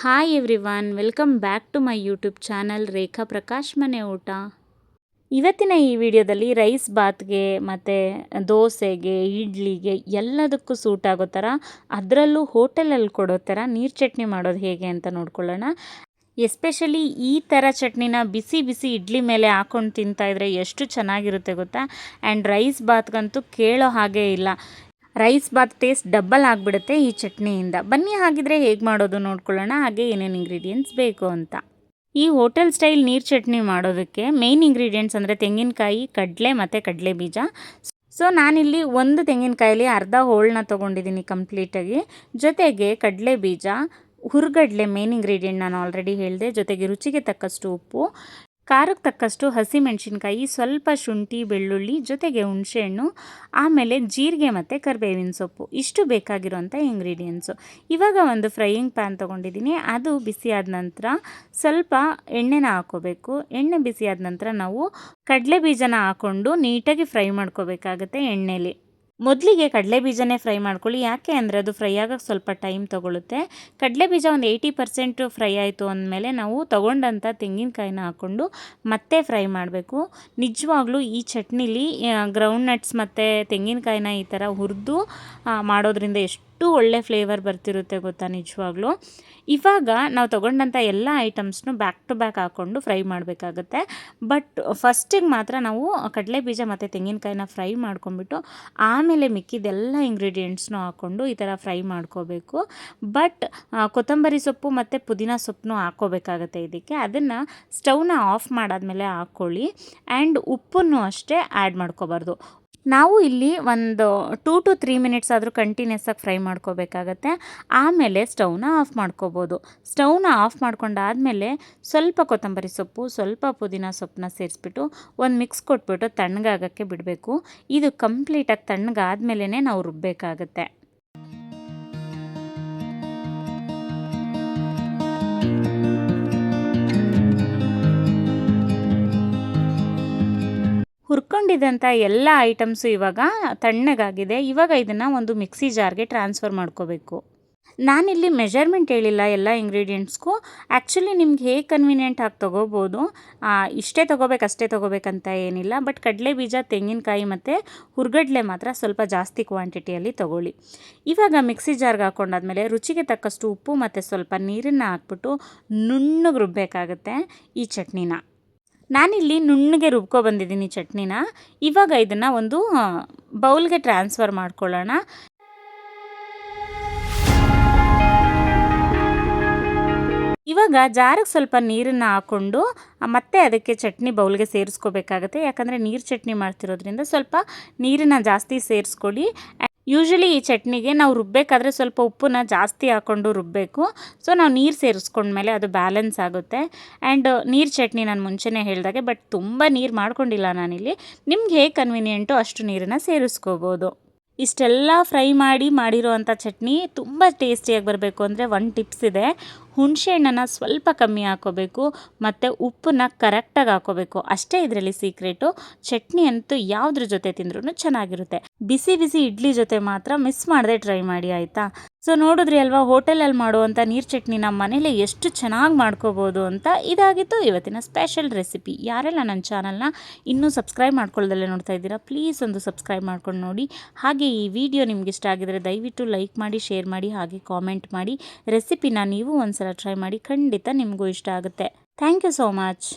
Hi everyone, welcome back to my YouTube channel Rekha Prakash ಮನೆ ಊಟ. ಇವತ್ತಿನ ಈ ವಿಡಿಯೋದಲ್ಲಿ ರೈಸ್ ಬಾತ್ಗೆ ಮತ್ತು ದೋಸೆಗೆ, ಇಡ್ಲಿಗೆ ಎಲ್ಲದಕ್ಕೂ ಸೂಟ್ ಆಗೋ ಥರ, ಅದರಲ್ಲೂ ಹೋಟೆಲಲ್ಲಿ ಕೊಡೋ ಥರ ನೀರು ಚಟ್ನಿ ಮಾಡೋದು ಹೇಗೆ ಅಂತ ನೋಡ್ಕೊಳ್ಳೋಣ. ಎಸ್ಪೆಷಲಿ ಈ ಥರ ಚಟ್ನಿನ ಬಿಸಿ ಬಿಸಿ ಇಡ್ಲಿ ಮೇಲೆ ಹಾಕ್ಕೊಂಡು ತಿಂತಾಯಿದ್ರೆ ಎಷ್ಟು ಚೆನ್ನಾಗಿರುತ್ತೆ ಗೊತ್ತಾ. ಆ್ಯಂಡ್ ರೈಸ್ ಬಾತ್ಗಂತೂ ಕೇಳೋ ಹಾಗೇ ಇಲ್ಲ. ರೈಸ್ ಬಾತ್ ಟೇಸ್ಟ್ ಡಬ್ಬಲ್ ಆಗಿಬಿಡುತ್ತೆ ಈ ಚಟ್ನಿಯಿಂದ. ಬನ್ನಿ ಹಾಗಿದ್ರೆ ಹೇಗೆ ಮಾಡೋದು ನೋಡ್ಕೊಳ್ಳೋಣ, ಹಾಗೆ ಏನೇನು ಇಂಗ್ರೀಡಿಯೆಂಟ್ಸ್ ಬೇಕು ಅಂತ. ಈ ಹೋಟೆಲ್ ಸ್ಟೈಲ್ ನೀರು ಚಟ್ನಿ ಮಾಡೋದಕ್ಕೆ ಮೇಯ್ನ್ ಇಂಗ್ರೀಡಿಯೆಂಟ್ಸ್ ಅಂದರೆ ತೆಂಗಿನಕಾಯಿ, ಕಡಲೆ ಮತ್ತು ಕಡಲೆ ಬೀಜ. ಸೊ ನಾನಿಲ್ಲಿ ಒಂದು ತೆಂಗಿನಕಾಯಲ್ಲಿ ಅರ್ಧ ಹೋಳನ್ನ ತೊಗೊಂಡಿದ್ದೀನಿ ಕಂಪ್ಲೀಟಾಗಿ. ಜೊತೆಗೆ ಕಡಲೆ ಬೀಜ, ಹುರ್ಗಡ್ಲೆ ಮೇನ್ ಇಂಗ್ರೀಡಿಯೆಂಟ್ ನಾನು ಆಲ್ರೆಡಿ ಹೇಳಿದೆ. ಜೊತೆಗೆ ರುಚಿಗೆ ತಕ್ಕಷ್ಟು ಉಪ್ಪು, ಖಾರಕ್ಕೆ ತಕ್ಕಷ್ಟು ಹಸಿಮೆಣಸಿನ್ಕಾಯಿ, ಸ್ವಲ್ಪ ಶುಂಠಿ ಬೆಳ್ಳುಳ್ಳಿ, ಜೊತೆಗೆ ಹುಣಸೆಹಣ್ಣು, ಆಮೇಲೆ ಜೀರಿಗೆ ಮತ್ತು ಕರಿಬೇವಿನ ಸೊಪ್ಪು. ಇಷ್ಟು ಬೇಕಾಗಿರೋಂಥ ಇಂಗ್ರೀಡಿಯೆಂಟ್ಸು. ಇವಾಗ ಒಂದು ಫ್ರೈಯಿಂಗ್ ಪ್ಯಾನ್ ತೊಗೊಂಡಿದ್ದೀನಿ. ಅದು ಬಿಸಿಯಾದ ನಂತರ ಸ್ವಲ್ಪ ಎಣ್ಣೆನ ಹಾಕ್ಕೋಬೇಕು. ಎಣ್ಣೆ ಬಿಸಿಯಾದ ನಂತರ ನಾವು ಕಡಲೆ ಬೀಜನ ಹಾಕ್ಕೊಂಡು ನೀಟಾಗಿ ಫ್ರೈ ಮಾಡ್ಕೋಬೇಕಾಗತ್ತೆ ಎಣ್ಣೆಲಿ. ಮೊದಲಿಗೆ ಕಡಲೆ ಬೀಜನೇ ಫ್ರೈ ಮಾಡ್ಕೊಳ್ಳಿ. ಯಾಕೆ ಅಂದರೆ ಅದು ಫ್ರೈ ಆಗೋಕ್ಕೆ ಸ್ವಲ್ಪ ಟೈಮ್ ತೊಗೊಳುತ್ತೆ. ಕಡಲೆ ಬೀಜ ಒಂದು 80% ಫ್ರೈ ಆಯಿತು ಅಂದಮೇಲೆ ನಾವು ತೊಗೊಂಡಂಥ ತೆಂಗಿನಕಾಯಿನ ಹಾಕ್ಕೊಂಡು ಮತ್ತೆ ಫ್ರೈ ಮಾಡಬೇಕು. ನಿಜವಾಗ್ಲೂ ಈ ಚಟ್ನಿಲಿ ಗ್ರೌಂಡ್ ನಟ್ಸ್ ಮತ್ತು ತೆಂಗಿನಕಾಯಿನ ಈ ಥರ ಹುರಿದು ಮಾಡೋದ್ರಿಂದ ಎಷ್ಟು ಒಳ್ಳೆ ಫ್ಲೇವರ್ ಬರ್ತಿರುತ್ತೆ ಗೊತ್ತಾ ನಿಜವಾಗ್ಲೂ. ಇವಾಗ ನಾವು ತೊಗೊಂಡಂಥ ಎಲ್ಲ ಐಟಮ್ಸ್ನು ಬ್ಯಾಕ್ ಟು ಬ್ಯಾಕ್ ಹಾಕ್ಕೊಂಡು ಫ್ರೈ ಮಾಡಬೇಕಾಗತ್ತೆ. ಬಟ್ ಫಸ್ಟಿಗೆ ಮಾತ್ರ ನಾವು ಕಡಲೆ ಬೀಜ ಮತ್ತು ತೆಂಗಿನಕಾಯಿನ ಫ್ರೈ ಮಾಡ್ಕೊಂಬಿಟ್ಟು ಆಮೇಲೆ ಮಿಕ್ಕಿದೆಲ್ಲ ಇಂಗ್ರೀಡಿಯೆಂಟ್ಸ್ನೂ ಹಾಕ್ಕೊಂಡು ಈ ಥರ ಫ್ರೈ ಮಾಡ್ಕೋಬೇಕು. ಬಟ್ ಕೊತ್ತಂಬರಿ ಸೊಪ್ಪು ಮತ್ತು ಪುದೀನ ಸೊಪ್ಪನ್ನು ಹಾಕ್ಕೋಬೇಕಾಗತ್ತೆ ಇದಕ್ಕೆ. ಅದನ್ನು ಸ್ಟವ್ನ ಆಫ್ ಮಾಡಾದಮೇಲೆ ಹಾಕ್ಕೊಳ್ಳಿ. ಆ್ಯಂಡ್ ಉಪ್ಪನ್ನು ಅಷ್ಟೇ ಆ್ಯಡ್ ಮಾಡ್ಕೋಬಾರ್ದು. ನಾವು ಇಲ್ಲಿ ಒಂದು 2 to 3 ಮಿನಿಟ್ಸ್ ಆದರೂ ಕಂಟಿನ್ಯೂಸ್ ಆಗಿ ಫ್ರೈ ಮಾಡ್ಕೋಬೇಕಾಗತ್ತೆ. ಆಮೇಲೆ ಸ್ಟವ್ನ ಆಫ್ ಮಾಡ್ಕೋಬೋದು. ಸ್ಟವ್ನ ಆಫ್ ಮಾಡ್ಕೊಂಡಾದಮೇಲೆ ಸ್ವಲ್ಪ ಕೊತ್ತಂಬರಿ ಸೊಪ್ಪು, ಸ್ವಲ್ಪ ಪುದೀನ ಸೊಪ್ಪನ್ನ ಸೇರಿಸ್ಬಿಟ್ಟು ಒಂದು ಮಿಕ್ಸ್ ಕೊಟ್ಬಿಟ್ಟು ತಣ್ಣಗಾಗೋಕ್ಕೆ ಬಿಡಬೇಕು. ಇದು ಕಂಪ್ಲೀಟಾಗಿ ತಣ್ಣಗಾದ್ಮೇಲೆ ನಾವು ರುಬ್ಬಬೇಕಾಗತ್ತೆ. ಹುರ್ಕೊಂಡಿದ್ದಂಥ ಎಲ್ಲ ಐಟಮ್ಸು ಇವಾಗ ತಣ್ಣಗಾಗಿದೆ. ಇವಾಗ ಇದನ್ನು ಒಂದು ಮಿಕ್ಸಿ ಜಾರ್ಗೆ ಟ್ರಾನ್ಸ್ಫರ್ ಮಾಡ್ಕೋಬೇಕು. ನಾನಿಲ್ಲಿ ಮೆಜರ್ಮೆಂಟ್ ಹೇಳಿಲ್ಲ ಎಲ್ಲ ಇಂಗ್ರೀಡಿಯೆಂಟ್ಸ್ಗೂ. ಆ್ಯಕ್ಚುಲಿ ನಿಮ್ಗೆ ಹೇಗೆ ಕನ್ವೀನಿಯೆಂಟ್ ಆಗಿ ತೊಗೋಬೋದು. ಇಷ್ಟೇ ತೊಗೋಬೇಕು ಅಷ್ಟೇ ತೊಗೋಬೇಕಂತ ಏನಿಲ್ಲ. ಬಟ್ ಕಡಲೆ ಬೀಜ, ತೆಂಗಿನಕಾಯಿ ಮತ್ತು ಹುರ್ಗಡ್ಲೆ ಮಾತ್ರ ಸ್ವಲ್ಪ ಜಾಸ್ತಿ ಕ್ವಾಂಟಿಟಿಯಲ್ಲಿ ತೊಗೊಳ್ಳಿ. ಇವಾಗ ಮಿಕ್ಸಿ ಜಾರ್ಗೆ ಹಾಕ್ಕೊಂಡಾದ್ಮೇಲೆ ರುಚಿಗೆ ತಕ್ಕಷ್ಟು ಉಪ್ಪು ಮತ್ತು ಸ್ವಲ್ಪ ನೀರನ್ನು ಹಾಕ್ಬಿಟ್ಟು ನುಣ್ಣಗೆ ರುಬ್ಬಬೇಕಾಗತ್ತೆ ಈ ಚಟ್ನಿನ. ನಾನಿಲ್ಲಿ ನುಣ್ಣಗೆ ರುಬ್ಕೊಬಂದಿದ್ದೀನಿ ಚಟ್ನಿನ. ಇವಾಗ ಇದನ್ನು ಒಂದು ಬೌಲ್ಗೆ ಟ್ರಾನ್ಸ್ಫರ್ ಮಾಡ್ಕೊಳ್ಳೋಣ. ಇವಾಗ ಜಾರಿಗೆ ಸ್ವಲ್ಪ ನೀರನ್ನು ಹಾಕ್ಕೊಂಡು ಮತ್ತೆ ಅದಕ್ಕೆ ಚಟ್ನಿ ಬೌಲ್ಗೆ ಸೇರಿಸ್ಕೋಬೇಕಾಗತ್ತೆ. ಯಾಕಂದರೆ ನೀರು ಚಟ್ನಿ ಮಾಡ್ತಿರೋದ್ರಿಂದ ಸ್ವಲ್ಪ ನೀರನ್ನು ಜಾಸ್ತಿ ಸೇರಿಸ್ಕೊಳ್ಳಿ. ಯೂಶ್ವಲಿ ಈ ಚಟ್ನಿಗೆ ನಾವು ರುಬ್ಬಬೇಕಾದ್ರೆ ಸ್ವಲ್ಪ ಉಪ್ಪನ್ನ ಜಾಸ್ತಿ ಹಾಕ್ಕೊಂಡು ರುಬ್ಬಬೇಕು. ಸೊ ನಾವು ನೀರು ಸೇರಿಸ್ಕೊಂಡ್ಮೇಲೆ ಅದು ಬ್ಯಾಲೆನ್ಸ್ ಆಗುತ್ತೆ. ಆ್ಯಂಡ್ ನೀರು ಚಟ್ನಿ ನಾನು ಮುಂಚೆನೇ ಹೇಳಿದಾಗೆ, ಬಟ್ ತುಂಬ ನೀರು ಮಾಡ್ಕೊಂಡಿಲ್ಲ ನಾನಿಲ್ಲಿ. ನಿಮ್ಗೆ ಹೇಗೆ ಕನ್ವೀನಿಯೆಂಟು ಅಷ್ಟು ನೀರನ್ನು ಸೇರಿಸ್ಕೋಬೋದು. ಇಷ್ಟೆಲ್ಲ ಫ್ರೈ ಮಾಡಿರೋ ಅಂಥ ಚಟ್ನಿ ತುಂಬ ಟೇಸ್ಟಿಯಾಗಿ ಬರಬೇಕು ಅಂದರೆ ಒಂದು ಟಿಪ್ಸ್ ಇದೆ. ಹುಣಸೆ ಹಣ್ಣನ್ನು ಸ್ವಲ್ಪ ಕಮ್ಮಿ ಹಾಕ್ಕೋಬೇಕು ಮತ್ತು ಉಪ್ಪನ್ನ ಕರೆಕ್ಟಾಗಿ ಹಾಕ್ಕೋಬೇಕು. ಅಷ್ಟೇ ಇದರಲ್ಲಿ ಸೀಕ್ರೆಟು. ಚಟ್ನಿ ಅಂತೂ ಯಾವುದ್ರ ಜೊತೆ ತಿಂದ್ರೂ ಚೆನ್ನಾಗಿರುತ್ತೆ. ಬಿಸಿ ಬಿಸಿ ಇಡ್ಲಿ ಜೊತೆ ಮಾತ್ರ ಮಿಸ್ ಮಾಡದೆ ಟ್ರೈ ಮಾಡಿ ಆಯಿತಾ. ಸೊ ನೋಡಿದ್ರಿ ಅಲ್ವಾ, ಹೋಟೆಲಲ್ಲಿ ಮಾಡುವಂಥ ನೀರು ಚಟ್ನಿ ನಮ್ಮ ಮನೇಲಿ ಎಷ್ಟು ಚೆನ್ನಾಗಿ ಮಾಡ್ಕೋಬೋದು ಅಂತ. ಇದಾಗಿತ್ತು ಇವತ್ತಿನ ಸ್ಪೆಷಲ್ ರೆಸಿಪಿ. ಯಾರೆಲ್ಲ ನನ್ನ ಚಾನಲ್ನ ಇನ್ನೂ ಸಬ್ಸ್ಕ್ರೈಬ್ ಮಾಡ್ಕೊಳ್ಳೋದಲ್ಲೇ ನೋಡ್ತಾ ಇದ್ದೀರಾ, ಪ್ಲೀಸ್ ಒಂದು ಸಬ್ಸ್ಕ್ರೈಬ್ ಮಾಡ್ಕೊಂಡು ನೋಡಿ. ಹಾಗೆ ಈ ವಿಡಿಯೋ ನಿಮ್ಗೆ ಇಷ್ಟ ಆಗಿದರೆ ದಯವಿಟ್ಟು ಲೈಕ್ ಮಾಡಿ, ಶೇರ್ ಮಾಡಿ, ಹಾಗೆ ಕಾಮೆಂಟ್ ಮಾಡಿ. ರೆಸಿಪಿನ ನೀವು ಒಂದ್ಸಲ ಟ್ರೈ ಮಾಡಿ, ಖಂಡಿತ ನಿಮಗೂ ಇಷ್ಟ ಆಗುತ್ತೆ. Thank you so much.